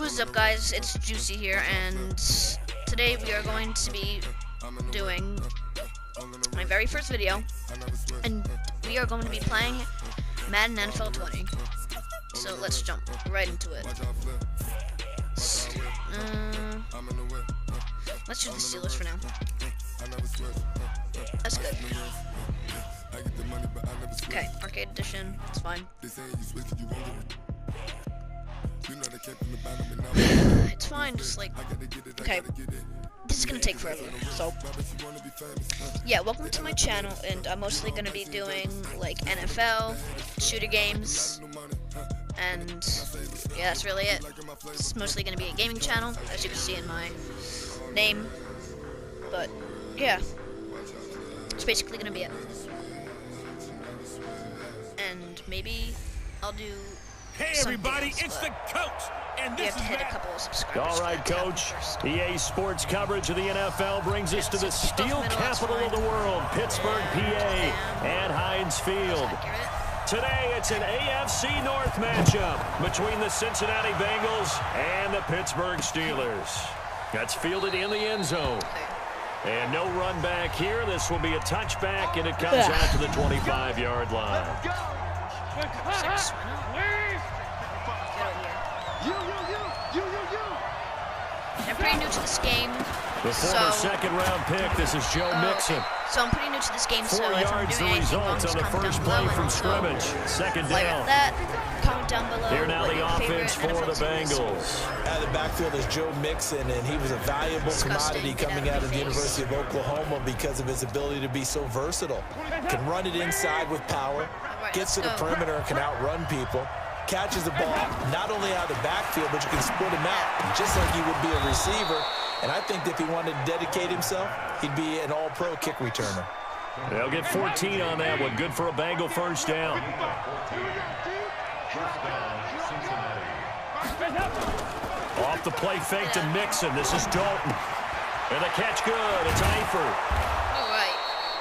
What's up, guys? It's Juicy here, and today we are going to be doing my very first video, and we are going to be playing Madden NFL 20. So let's jump right into it. Let's choose the Steelers for now. That's good. Okay, arcade edition. It's fine. It's fine, just like, okay, this is gonna take forever, so, yeah, welcome to my channel, and I'm mostly gonna be doing, like, NFL, shooter games, and, yeah, that's really it. It's mostly gonna be a gaming channel, as you can see in my name, but, yeah, it's basically gonna be it, and maybe I'll do. Hey everybody, it's the coach, and this is hit a couple of subscribers. All right, Coach. EA Sports coverage of the NFL brings us to the steel capital of the world, Pittsburgh, PA, and Heinz Field. Today, it's an AFC North matchup between the Cincinnati Bengals and the Pittsburgh Steelers. That's fielded in the end zone. And no run back here. This will be a touchback, and it comes out to the 25-yard line. I'm pretty new to this game. The former second-round pick. This is Joe Mixon. So I'm pretty new to this game. 4 yards the result on the first play from scrimmage. Second down. That, comment down below. Here now the offense for the Bengals. Out of the backfield is Joe Mixon, and he was a valuable commodity coming out of the University of Oklahoma because of his ability to be so versatile. Can run it inside with power, gets to the perimeter and can outrun people. Catches the ball not only out of the backfield, but you can split him out just like he would be a receiver. And I think if he wanted to dedicate himself, he'd be an all-pro kick returner. They'll get 14 on that one. Good for a Bengal first down. Off the play fake to Mixon. This is Dalton. And the catch good. It's Eifert.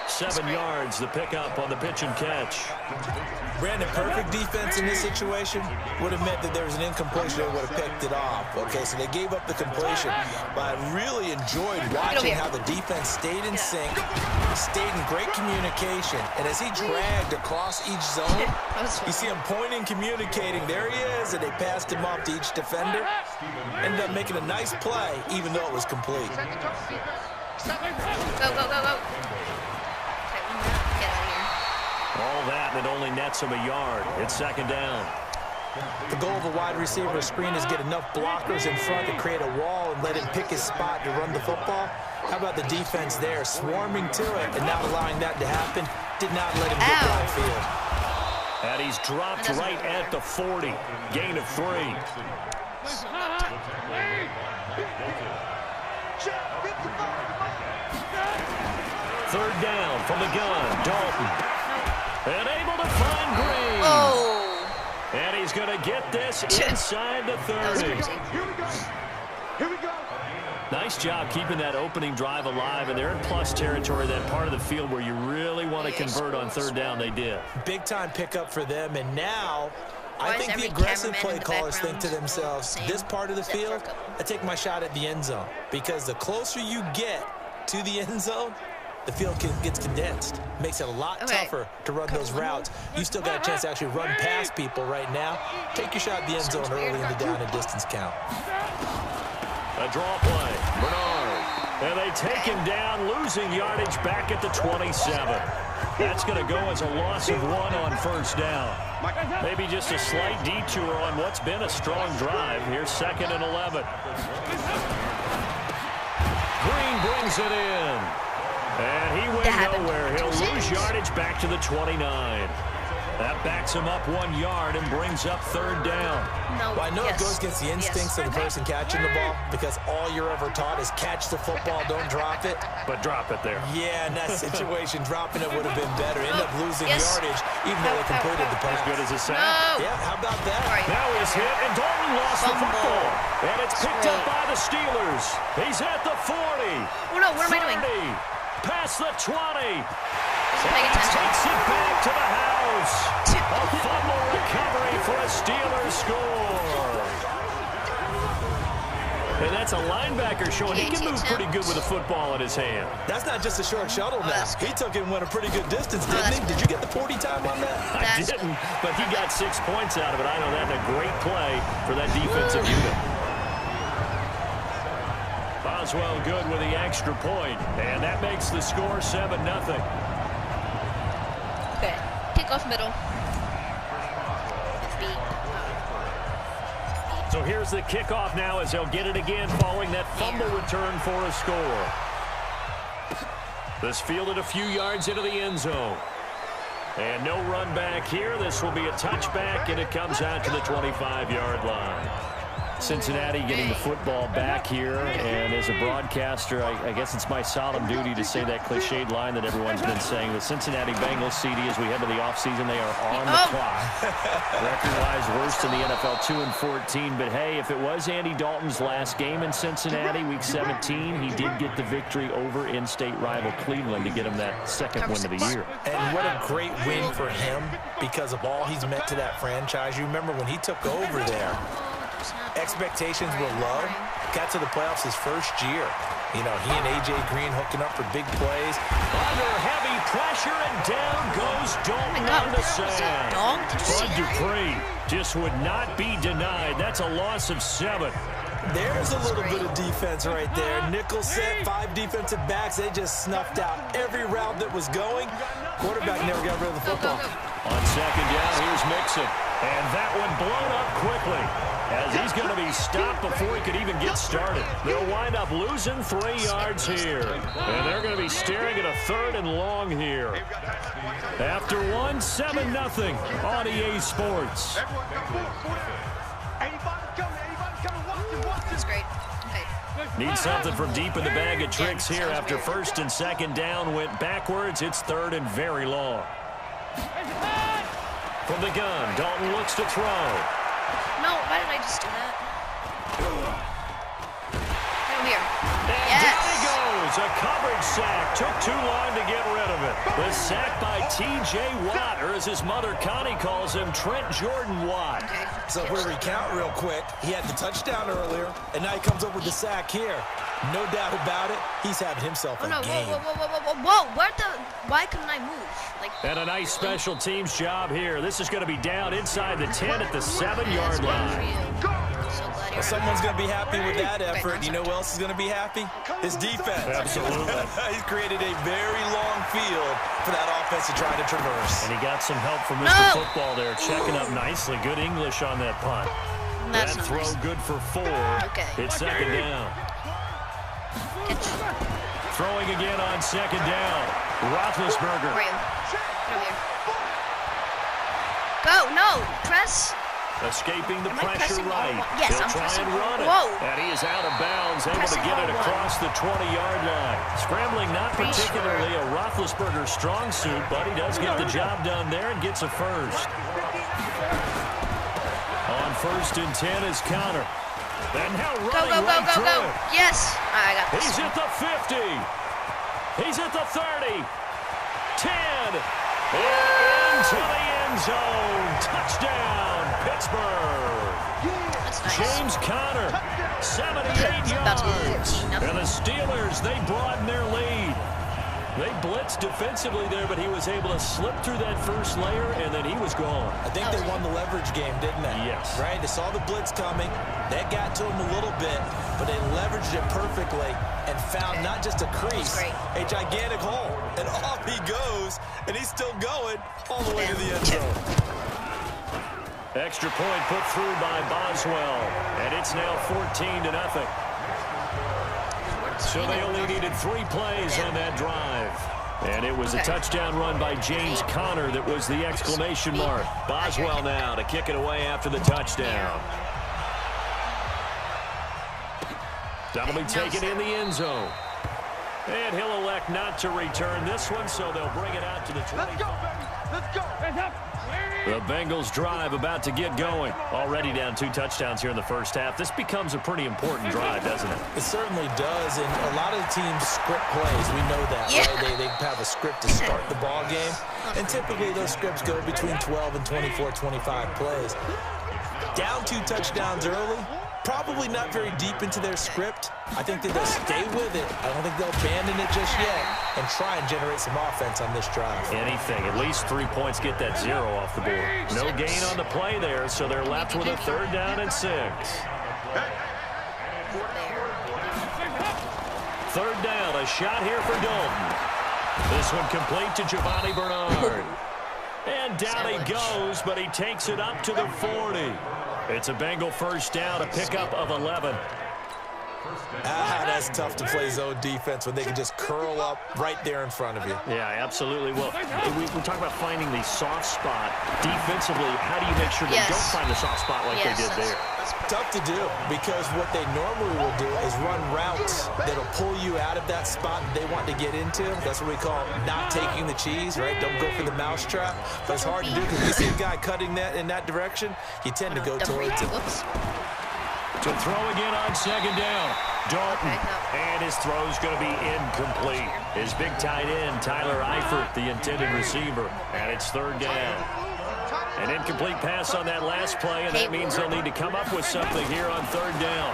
7 yards, the pickup on the pitch and catch. Brandon, perfect defense in this situation would have meant that there was an incompletion. They would have picked it off. Okay, so they gave up the completion. But I really enjoyed watching how the defense stayed in sync, stayed in great communication. And as he dragged across each zone, you see him pointing, communicating. There he is, and they passed him off to each defender. Ended up making a nice play, even though it was complete. Go, go, go, go. All that, and it only nets him a yard. It's second down. The goal of a wide receiver screen is get enough blockers in front to create a wall and let him pick his spot to run the football. How about the defense there, swarming to it and not allowing that to happen? Did not let him get downfield. And he's dropped right at the 40. Gain of 3. Third down from the gun, Dalton. And able to find Green. Oh. And he's going to get this inside the 30. Here we go. Nice job keeping that opening drive alive, and they're in plus territory, that part of the field where you really want to convert on third down. They did. Big time pickup for them, and now I think the aggressive play callers think to themselves, this part of the field, I take my shot at the end zone, because the closer you get to the end zone, the field gets condensed. Makes it a lot tougher to run those routes. You still got a chance to actually run past people right now. Take your shot at the end zone early in the down and distance count. A draw play. Bernard. And they take him down, losing yardage back at the 27. That's going to go as a loss of 1 on first down. Maybe just a slight detour on what's been a strong drive. Here's 2nd and 11. Green brings it in. And he went nowhere. He'll lose yardage back to the 29. That backs him up 1 yard and brings up third down. Well, I know it goes against the instincts of the person catching the ball, because all you're ever taught is catch the football, don't drop it. But drop it there. Yeah, in that situation, dropping it would have been better. End up losing yardage, even though they completed the pass. As good as a sack. Yeah, how about that? Now he's hit, and Dalton lost the football. And it's picked up by the Steelers. He's at the 40. Oh, no, what am I doing? Past the 20. Paying attention. Takes it back to the house. A fumble recovery for a Steelers score. That's a linebacker showing he can move pretty good with a football in his hand. That's not just a short shuttle now. He took it and went a pretty good distance, didn't he? Did you get the 40 time on that? I didn't, but he got 6 points out of it. I know that's a great play for that defensive unit. Boswell good with the extra point, and that makes the score 7-0. Okay, kickoff middle. So here's the kickoff now as they'll get it again following that fumble return for a score. This fielded a few yards into the end zone. And no run back here. This will be a touchback, and it comes out to the 25-yard line. Cincinnati getting the football back here, and as a broadcaster, I guess it's my solemn duty to say that cliched line that everyone's been saying. The Cincinnati Bengals, CD, as we head to the offseason, they are on the clock. Record-wise, worst in the NFL, 2-14. But, hey, if it was Andy Dalton's last game in Cincinnati, Week 17, he did get the victory over in-state rival Cleveland to get him that second win of the year. And what a great win for him because of all he's meant to that franchise. You remember when he took over there, expectations were low. Got to the playoffs his first year. You know, he and A.J. Green hooking up for big plays. Under heavy pressure, and down goes Dalton on the sack. Bud Dupree just would not be denied. That's a loss of 7. There's a little bit of defense right there. Nickel set, 5 defensive backs. They just snuffed out every route that was going. Quarterback never got rid of the football. On second down, here's Mixon. And that one blown up quickly, as he's going to be stopped before he could even get started. They'll wind up losing 3 yards here. And they're going to be staring at a 3rd and long here. After 7-0 on EA Sports. That's great. Okay. Need something from deep in the bag of tricks here. After 1st and 2nd down went backwards, it's 3rd and very long. From the gun, Dalton looks to throw. No, why did I just do that? Come here. And down he goes. A coverage sack. Took too long to get rid of it. The sack by T.J. Watt, or as his mother Connie calls him, Trent Jordan Watt. Okay. So if we recount real quick, he had the touchdown earlier, and now he comes up with the sack here. No doubt about it, he's having himself a game. Whoa. Why couldn't I move? And a nice special teams job here. This is going to be down inside the 10 at the 7-yard line. Well, someone's going to be happy with that effort. You know who else is going to be happy? His defense. Absolutely. He's created a very long field for that offense to try to traverse. And he got some help from Mr. Football there, checking up nicely. Good English on that punt. That throw good for 4. Okay. It's 2nd down. Throwing again on 2nd down. Roethlisberger. Go, no, press. Escaping the pressure right. Yes, He'll I'm try pressing. and run it. Whoa. And he is out of bounds, able to get it across the 20-yard line. Scrambling, not particularly a Roethlisberger strong suit, but he does get the job done there and gets a first. On 1st and 10 is Connor. And now running Go. Yes. I got this. He's at the 50. He's at the 30. 10. And into the end zone. Touchdown, Pittsburgh. That's nice. James Conner, 78 yards. And the Steelers, they broaden their lead. They blitzed defensively there, but he was able to slip through that first layer, and then he was gone. I think they won the leverage game, didn't they? Yes. Right? They saw the blitz coming. That got to him a little bit, but they leveraged it perfectly and found not just a crease, a gigantic hole. And off he goes, and he's still going all the way to the end zone. Extra point put through by Boswell, and it's now 14-0. So they only needed 3 plays on that drive. And it was a touchdown run by James Conner that was the exclamation mark. Boswell now to kick it away after the touchdown. That'll be taken in the end zone. And he'll elect not to return this one, so they'll bring it out to the 20. Let's go. The Bengals drive about to get going. Already down 2 touchdowns here in the first half. This becomes a pretty important drive, doesn't it? It certainly does, and a lot of the teams script plays. We know that, right? They have a script to start the ball game, and typically those scripts go between 12 and 24, 25 plays. down 2 touchdowns early. Probably not very deep into their script. I think that they'll stay with it. I don't think they'll abandon it just yet and try and generate some offense on this drive. Anything. At least 3 points get that 0 off the board. No gain on the play there, so they're left with a 3rd down and 6. 3rd down, a shot here for Dalton. This one complete to Giovanni Bernard. And down he goes, but he takes it up to the 40. It's a Bengal 1st down, a pickup of 11. That's tough to play zone defense when they can just curl up right there in front of you. Yeah, absolutely. Well, we talk about finding the soft spot. Defensively, how do you make sure they don't find the soft spot like they did there? Tough to do, because what they normally will do is run routes that'll pull you out of that spot they want to get into. That's what we call not taking the cheese, right? Don't go for the mousetrap. But it's hard to do because you see a guy cutting that in that direction, you tend to go towards it. To throw again on 2nd down. Dalton, and his throw's going to be incomplete. His big tight end, Tyler Eifert, the intended receiver, and it's 3rd down. An incomplete pass on that last play, and that means they'll need to come up with something here on 3rd down.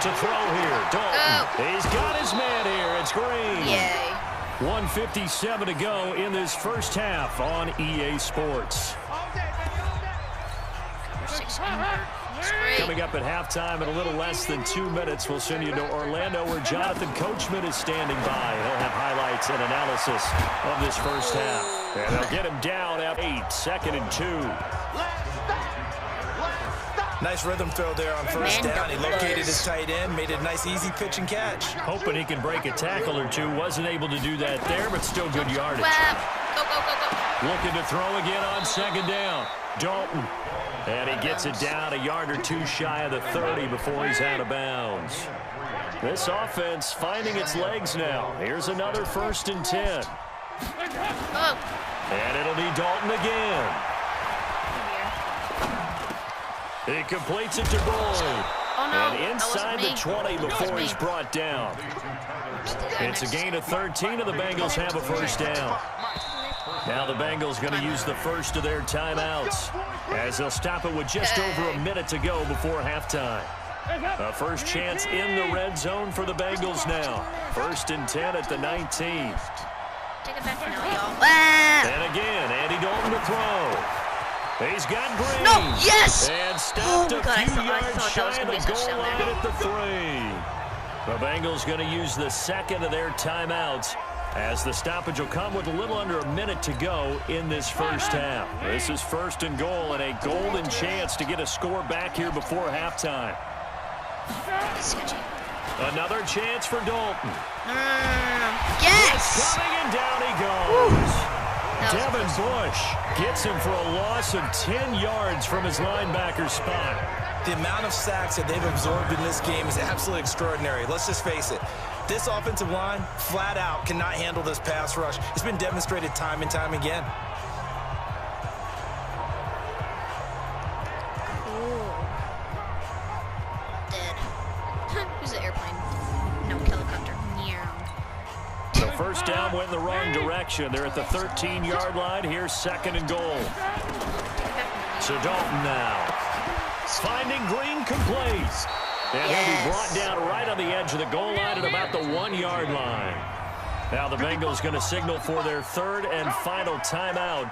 To throw here, Dalton. He's got his man here. It's Green. Yay. 1:57 to go in this 1st half on EA Sports. Coming up at halftime in a little less than 2 minutes, we'll send you to Orlando where Jonathan Coachman is standing by. He'll have highlights and analysis of this 1st half. And they'll get him down at 8, 2nd and 2. Nice rhythm throw there on 1st down. He located his tight end, made a nice easy pitch and catch. Hoping he can break a tackle or two. Wasn't able to do that there, but still good yardage. Go. Looking to throw again on 2nd down. Dalton. And he gets it down a yard or 2 shy of the 30 before he's out of bounds. This offense finding its legs now. Here's another 1st and 10. And it'll be Dalton again. He completes it to Boyd. And inside the 20 before he's brought down. It's a gain of 13, and the Bengals have a 1st down. Now the Bengals going to use the first of their timeouts as they'll stop it with just over a minute to go before halftime. A first chance in the red zone for the Bengals now. 1st and 10 at the 19. Take it back now, y'all. And again, Andy Dalton to throw. He's got Green. No, yes! And stopped a few yards shy of the goal line at the 3. The Bengals going to use the 2nd of their timeouts as the stoppage will come with a little under a minute to go in this 1st half. This is 1st and goal and a golden chance to get a score back here before halftime. Another chance for Dalton. Yes! It's coming and down he goes. Devin Bush gets him for a loss of 10 yards from his linebacker spot. The amount of sacks that they've absorbed in this game is absolutely extraordinary. Let's just face it. This offensive line, flat out, cannot handle this pass rush. It's been demonstrated time and time again. Cool. Dead. Who's the airplane? No, helicopter. So 1st down went in the wrong direction. They're at the 13-yard line. Here's 2nd and goal. So Dalton now. Finding Green complete. And he'll be brought down right on the edge of the goal line at about the 1-yard line. Now the Bengals going to signal for their 3rd and final timeout,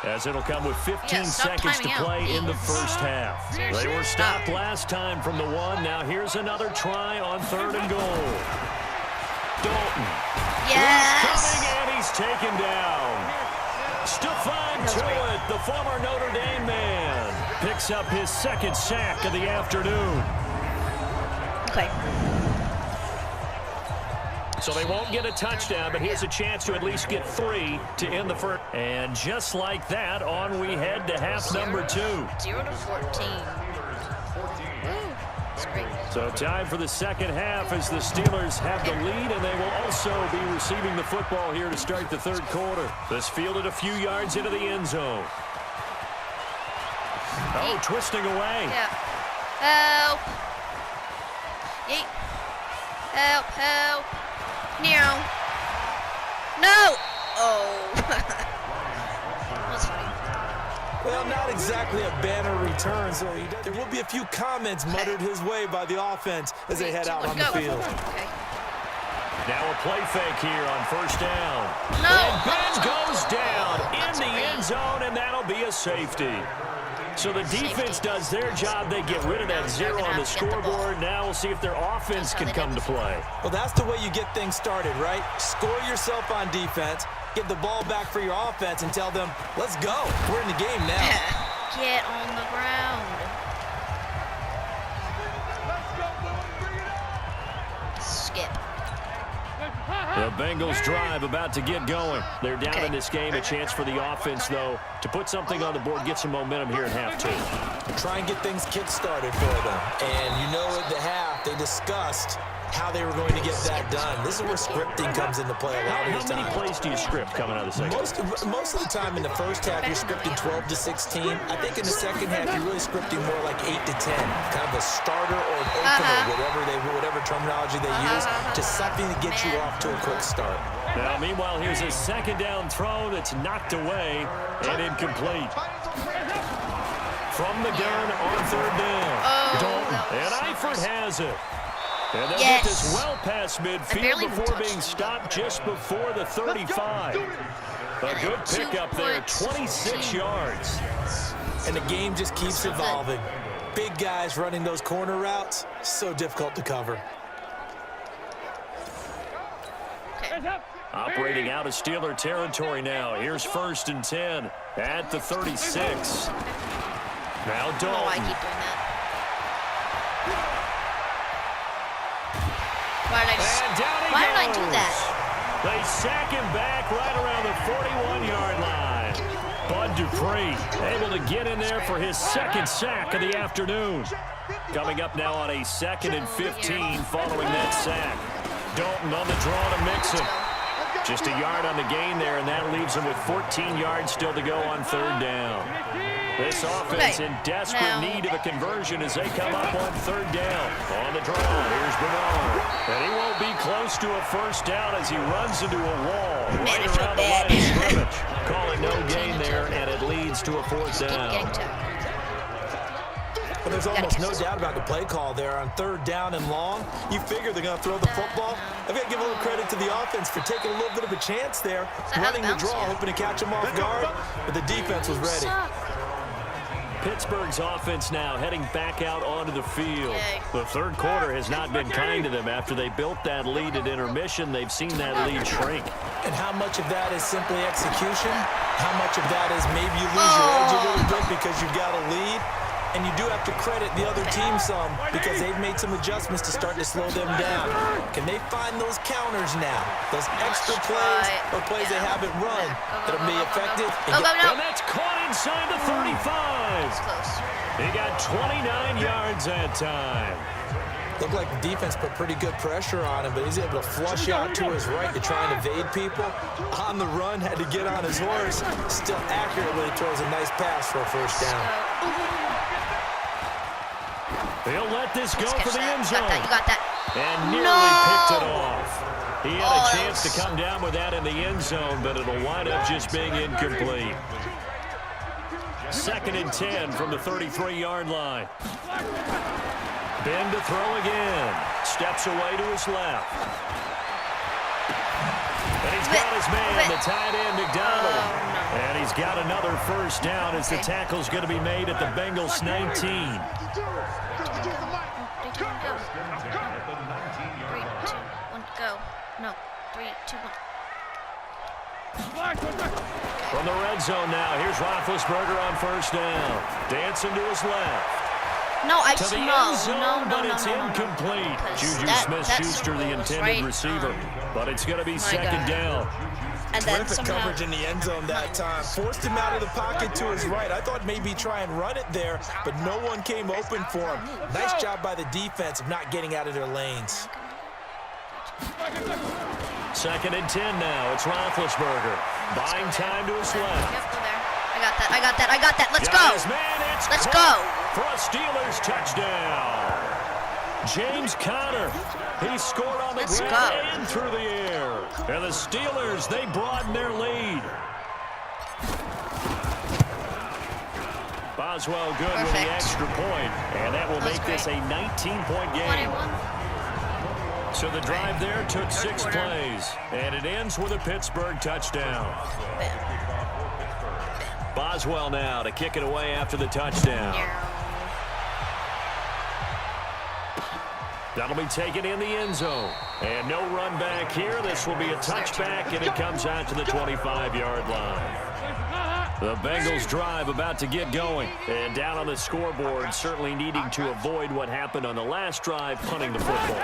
as it'll come with 15 seconds to play in the 1st half. They were stopped last time from the 1. Now here's another try on 3rd and goal. Dalton. Yes! He's coming and he's taken down. Stephon Tuitt, the former Notre Dame man, picks up his 2nd sack of the afternoon. Okay. So they won't get a touchdown, but here's a chance to at least get 3 to end the 1st. And just like that, on we head to half number 2. 0-14. That's great. So time for the 2nd half as the Steelers have the lead, and they will also be receiving the football here to start the 3rd quarter. This fielded a few yards into the end zone. Oh, twisting away. Yeah. Help. Yeet. Help, help. No. No. Oh. That's funny. Well, not exactly a banner return, so there will be a few comments muttered his way by the offense as they head out on the field. Okay. Now a play fake here on first down. No. And Ben goes down in the end zone, and that'll be a safety. So the defense does their job. They get rid of that 0 on the scoreboard. Now we'll see if their offense can come to play. Well, that's the way you get things started, right? Score yourself on defense, get the ball back for your offense, and tell them, let's go. We're in the game now. Get on the ground. Skip. The Bengals drive about to get going. They're down in this game. A chance for the offense, though, to put something on the board, get some momentum here in half two. Try and get things kick-started for them. And you know at the half, they discussed how they were going to get that done. This is where scripting comes into play a lot of the time. How many plays do you script coming out of the second? Most of the time in the first half, you're scripting 12 to 16. I think in the second half, you're really scripting more like 8 to 10. Kind of a starter or an opener, whatever terminology they use, just something to get you off to a quick start. Now, meanwhile, here's a second down throw that's knocked away and incomplete. From the gun on third down. Dalton and Eifert has it. And they'll get this well past midfield before being stopped just before the 35. A good pickup there, 26 yards. And the game just keeps evolving. Big guys running those corner routes, so difficult to cover. Operating out of Steeler territory now. Here's 1st and 10 at the 36. Now Dalton. Oh, I keep doing that. Why did I do that? They sack him back right around the 41-yard line. Bud Dupree able to get in there for his second sack of the afternoon. Coming up now on a 2nd and 15 following that sack. Dalton on the draw to Mixon. Just a yard on the gain there, and that leaves him with 14 yards still to go on third down. This offense in desperate need of a conversion as they come up on third down. On the draw, here's Bernard. And he won't be close to a first down as he runs into a wall right around the line of scrimmage. Call it no gain there, and it leads to a 4th down. But there's almost no doubt about the play call there on third down and long. You figure they're going to throw the football. I've got to give a little credit to the offense for taking a little bit of a chance there, running the draw, hoping to catch them off guard, but the defense was ready. Pittsburgh's offense now heading back out onto the field. The third quarter has not been kind to them. After they built that lead at intermission, they've seen that lead shrink. And how much of that is simply execution? How much of that is maybe you lose your edge a little bit because you've got a lead? And you do have to credit the other team some because they've made some adjustments to start to slow them down. Can they find those counters now? Those extra plays or plays they haven't run that are effective? And that's caught inside the 35. He got 29 yards that time. Looked like the defense put pretty good pressure on him, but he's able to flush out to his right to try and evade people. On the run, had to get on his horse. Still accurately throws a nice pass for a first down. They'll let this go for the end zone. You got that. And nearly picked it off. He had a chance to come down with that in the end zone, but it'll wind up just being incomplete. 2nd and 10 from the 33-yard line. Ben to throw again. Steps away to his left. And he's got his man, the tight end, McDonald. And he's got another first down as the tackle's going to be made at the Bengals 19. 3, 2, 1, go. No, 3, 2, 1. From the red zone now, here's Roethlisberger on first down. Dancing to his left. No, I to the end zone, but it's incomplete. Juju Smith-Schuster, the intended receiver. But it's going to be second down. And then terrific coverage in the end zone that time. Forced him out of the pocket to his right. I thought maybe try and run it there, but no one came open for him. Nice job by the defense of not getting out of their lanes. 2nd and 10 now. It's Roethlisberger. Buying time to his left. I got that. Let's go. Let's go. For a Steelers touchdown. James Conner. He scored on the ground and through the air. And the Steelers, they broaden their lead. Boswell good with the extra point, and that will make this a 19-point game. So the drive there took 6 plays, and it ends with a Pittsburgh touchdown. Boswell now to kick it away after the touchdown. That'll be taken in the end zone. And no run back here. This will be a touchback, and it comes out to the 25-yard line. The Bengals drive about to get going. And down on the scoreboard, certainly needing to avoid what happened on the last drive, punting the football.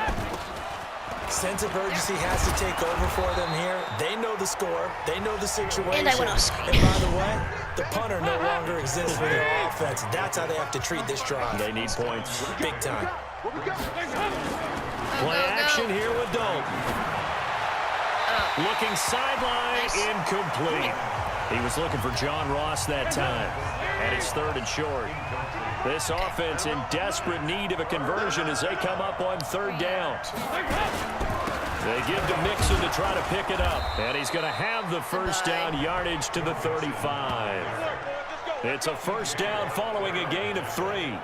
Sense of urgency has to take over for them here. They know the score. They know the situation. And I went off screen. And by the way, the punter no longer exists for their offense. That's how they have to treat this drive. They need points. Big time. Play action here with Dalton. Looking sideline, incomplete. He was looking for John Ross that time. And it's 3rd and short. This offense in desperate need of a conversion as they come up on 3rd down. They give to Mixon to try to pick it up. And he's going to have the first down yardage to the 35. It's a first down following a gain of 3.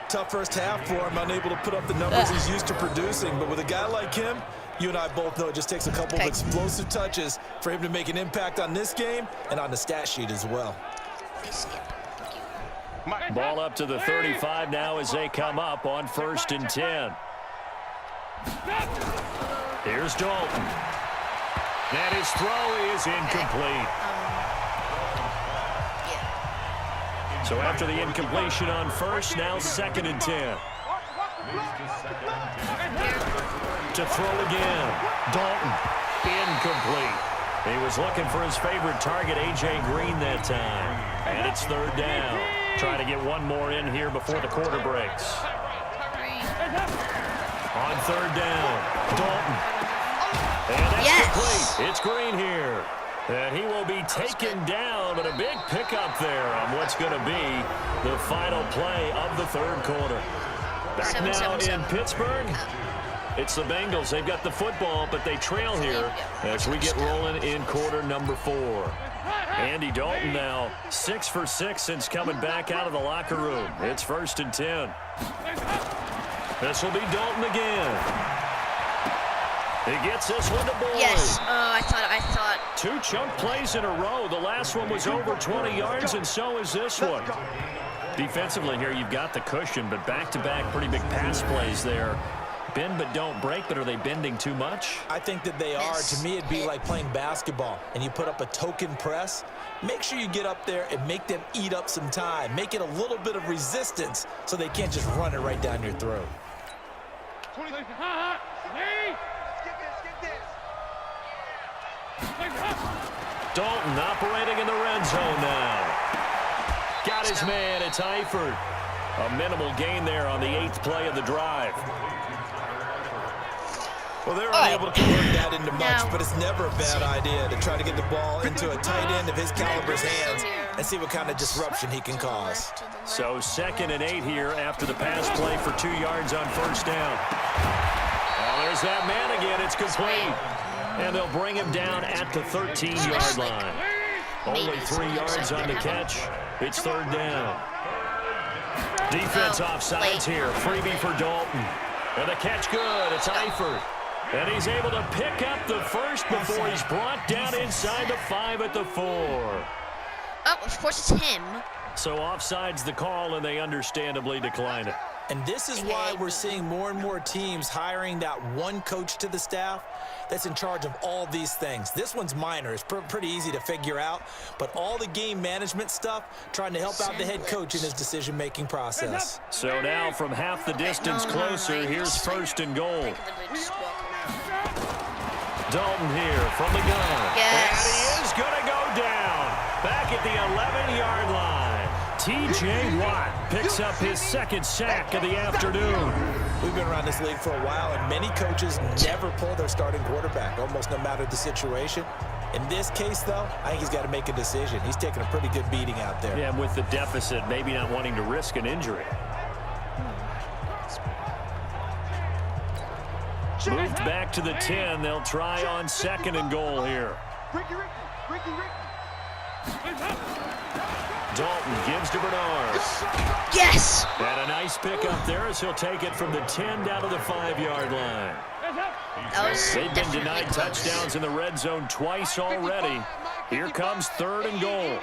Tough first half for him, unable to put up the numbers he's used to producing. But with a guy like him, you and I both know it just takes a couple of explosive touches for him to make an impact on this game and on the stat sheet as well. Ball up to the 35 now as they come up on 1st and 10. Here's Dalton. And his throw is incomplete. So after the incompletion on 1st, now 2nd and 10. To throw again. Dalton. Incomplete. He was looking for his favorite target, A.J. Green, that time. And it's 3rd down. Trying to get one more in here before the quarter breaks. On 3rd down, Dalton. And that's complete. It's Green here. And he will be taken down, but a big pickup there on what's going to be the final play of the 3rd quarter. Back now in Pittsburgh. It's the Bengals. They've got the football, but they trail here as we get rolling in quarter number 4. Andy Dalton now 6 for 6 since coming back out of the locker room. It's 1st and 10. This will be Dalton again. He gets this one to Boyd. Yes, I thought. 2 chunk plays in a row. The last one was over 20 yards, and so is this one. Defensively here, you've got the cushion, but back-to-back pretty big pass plays there. Bend but don't break, but are they bending too much? I think that they are. To me, it'd be like playing basketball, and you put up a token press. Make sure you get up there and make them eat up some time. Make it a little bit of resistance so they can't just run it right down your throat. Dalton operating in the red zone now. Got his man. It's Eifert. A minimal gain there on the 8th play of the drive. Well, they're unable to convert that into much, but it's never a bad idea to try to get the ball into a tight end of his caliber's hands and see what kind of disruption he can cause. So 2nd and 8 here after the pass play for 2 yards on 1st down. Well, there's that man again. It's complete. And they'll bring him down at the 13-yard line. Only 3 yards on the catch. It's 3rd down. Defense offsides here. Freebie for Dalton. And the catch good. It's Eifert. And he's able to pick up the first before he's brought down inside the 5 at the 4. Oh, of course it's him. So offsides the call, and they understandably decline it. And this is why we're seeing more and more teams hiring that one coach to the staff that's in charge of all these things. This one's minor. It's pretty easy to figure out. But all the game management stuff, trying to help out the head coach in his decision-making process. So now from half the distance closer, here's 1st and goal. Dalton here from the gun. Yes. And he is going to go down. Back at the 11-yard line. T.J. Watt picks up his 2nd sack of the afternoon. We've been around this league for a while, and many coaches never pull their starting quarterback, almost no matter the situation. In this case, though, I think he's got to make a decision. He's taking a pretty good beating out there. Yeah, and with the deficit, maybe not wanting to risk an injury. Moved back to the 10. They'll try on 2nd and goal here. Dalton gives to Bernard. Yes! And a nice pickup there as he'll take it from the 10 down to the 5-yard line. They've been denied touchdowns in the red zone twice already. Here comes 3rd and goal.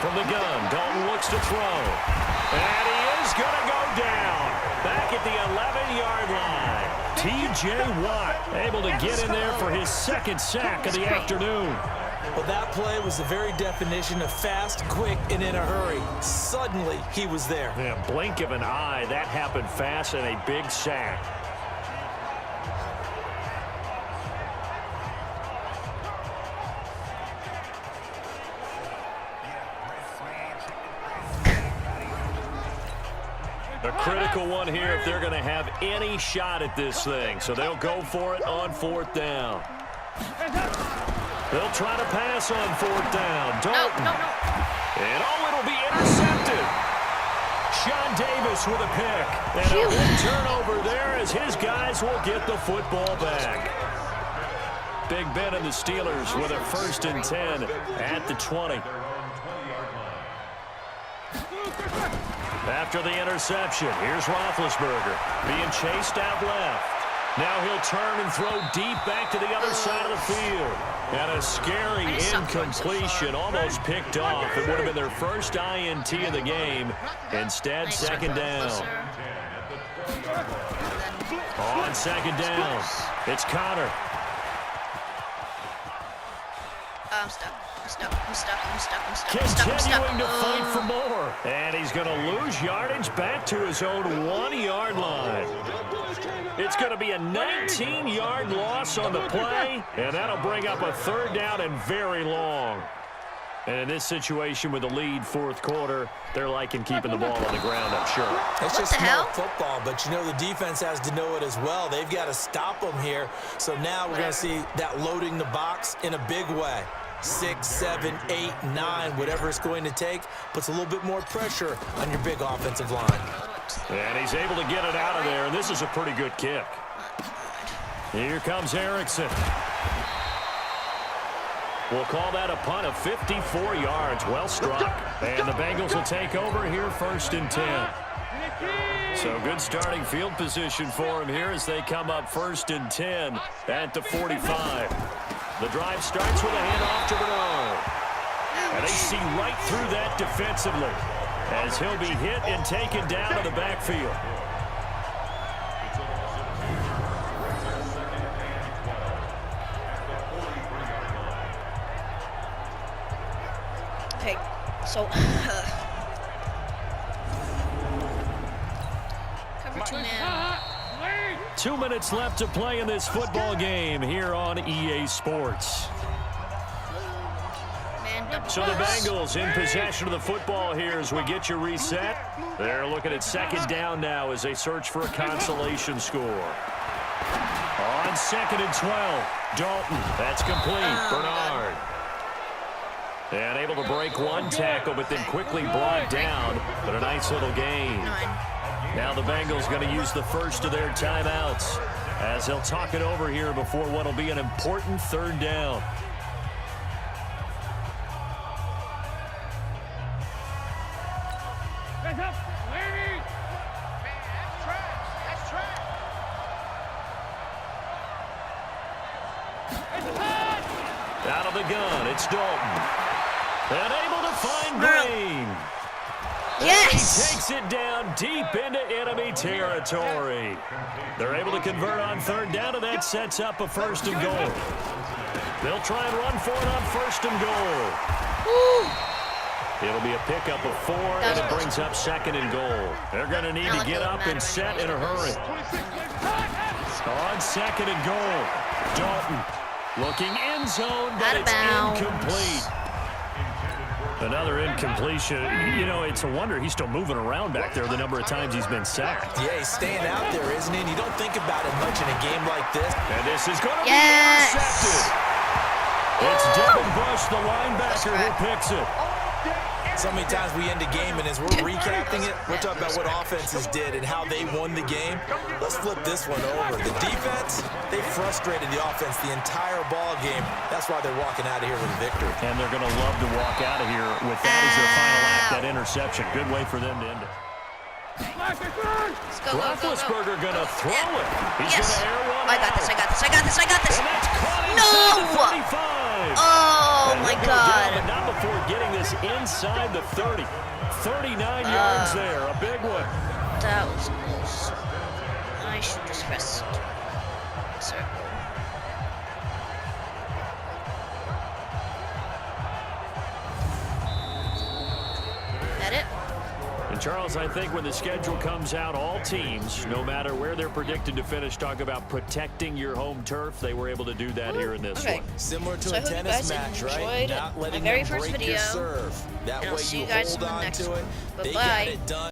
From the gun, Dalton looks to throw. And he is going to go down. Back at the 11-yard line. T.J. Watt able to get in there for his 2nd sack of the afternoon. Well, that play was the very definition of fast, quick, and in a hurry. Suddenly, he was there. Yeah, blink of an eye. That happened fast and a big sack. A critical one here if they're going to have any shot at this thing. So they'll go for it on 4th down. They'll try to pass on 4th down. Dalton. No. And it'll be intercepted. Sean Davis with a pick. And a big turnover there as his guys will get the football back. Big Ben and the Steelers with a 1st and 10 at the 20. After the interception, here's Roethlisberger being chased out left. Now he'll turn and throw deep back to the other side of the field. And a scary incompletion, almost picked off. It would have been their first INT of the game. Instead, 2nd down. On 2nd down, it's Connor. I'm stuck. Continuing to fight for more. And he's going to lose yardage back to his own 1-yard line. It's going to be a 19-yard loss on the play, and that'll bring up a 3rd down and very long. And in this situation with the lead 4th quarter, they're liking keeping the ball on the ground, I'm sure. It's just smart football, but you know the defense has to know it as well. They've got to stop them here. So now we're going to see that loading the box in a big way. 6, 7, 8, 9, whatever it's going to take, puts a little bit more pressure on your big offensive line. And he's able to get it out of there, and this is a pretty good kick. Here comes Erickson. We'll call that a punt of 54 yards. Well struck. And the Bengals will take over here 1st and 10. So good starting field position for him here as they come up 1st and 10 at the 45. The drive starts with a handoff to Bernard. And they see right through that defensively as he'll be hit and taken down to the backfield. Okay, so cover 2 man. 2 minutes left to play in this football game here on EA Sports. So the Bengals in possession of the football here as we get you reset. They're looking at 2nd down now as they search for a consolation score. On 2nd and 12, Dalton. That's complete. Bernard. And able to break one tackle, but then quickly brought down. But a nice little gain. Now the Bengals going to use the first of their timeouts as they'll talk it over here before what will be an important 3rd down. Out of the gun, it's Dalton. And able to find Green. Yes! He takes it down deep into enemy territory. They're able to convert on 3rd down, and that sets up a 1st and goal. They'll try and run for it on 1st and goal. Woo. It'll be a pickup of 4, and it brings up 2nd and goal. They're going to need to get up and set in a hurry. On 2nd and goal, Dalton looking end zone, but it's incomplete. Another incompletion. You know, it's a wonder he's still moving around back there the number of times he's been sacked. Yeah, he's staying out there, isn't he? And you don't think about it much in a game like this. And this is going to be intercepted. It's Devin Bush, the linebacker, who picks it. So many times we end a game, and as we're recapping it, we're talking about what offenses did and how they won the game. Let's flip this one over. The defense, they frustrated the offense the entire ball game. That's why they're walking out of here with a victory. And they're going to love to walk out of here with that as their final act, that interception. Good way for them to end it. Roethlisberger going to throw it. He's going to air one I got this. And that's caught inside the 35. Oh, and my go God. down, but not before getting this inside the 30. 39 yards there. A big one. That was close. I should just press circle. That it? And Charles, I think when the schedule comes out, all teams, no matter where they're predicted to finish, talk about protecting your home turf. They were able to do that here in this one. Similar to so a tennis match, right? Not letting my very them first break video. your serve. That and way I'll see you you guys hold in the on next to one. it. They Bye-bye. got it done.